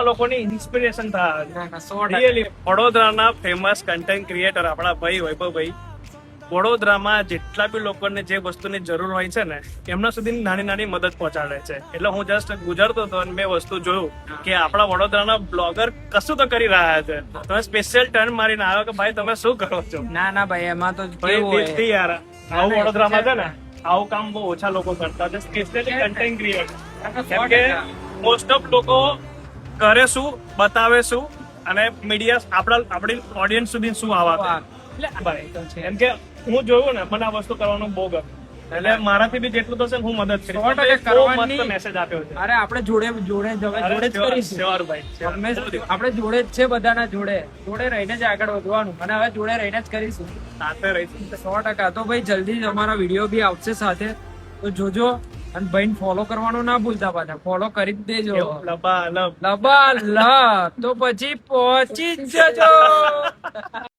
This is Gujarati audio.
લોકોની ઇન્સ્પિરેશન થાય રિયલી. વડોદરાના ફેમસ કન્ટેન્ટ ક્રિએટર આપણા ભાઈ વૈભવભાઈ વડોદરામાં જેટલા બી લોકોને જે વસ્તુની જરૂર હોય છે ને એમના સુધી નાની નાની મદદ પહોંચાડે છે. એટલે હું જસ્ટ ગુજરતો હતો અને મેં વસ્તુ જોયું કે આપણા વડોદરાના બ્લોગર કશું તો કરી રહ્યા છે. તમે સ્પેશિયલ ટર્ન મારીને આવ્યો કે ભાઈ તમે શું કરો છો. ના ભાઈ એમાં તો ભાઈ યાર આવું વડોદરામાં છે ને આવું કામ બહુ ઓછા લોકો કરતા છે. સ્પેશિયલી કન્ટેન્ટ ક્રિએટર, કેમ કે મોસ્ટ ઓફ લોકો કરે શું, બતાવે શું અને મીડિયા આપણી ઓડિયન્સ સુધી શું આવવા એટલે ભાઈ એમ કે હું જોયું ને મને આ વસ્તુ કરવાનું બહુ ગમે. એટલે મારાથી બી જેટલું થશે હું મદદ કરીશ. 100% મસ્ત મેસેજ આપ્યો છે. અરે આપણે જોડે જ કરીશું. આપણે જોડે જ છે, બધાના જોડે રહીને જ આગળ વધવાનું અને હવે જોડે રહીને જ કરીશું. સાથે રહીશું 100%. તો ભાઈ જલ્દી જ અમારા વિડીયો બી આવશે સાથે, તો જોજો અને ભાઈ ફોલો કરવાનું ના ભૂલતા. પાછા ફોલો કરી જ દેજો. લબા લબ લબા લ તો પછી પહોંચી જ જજો.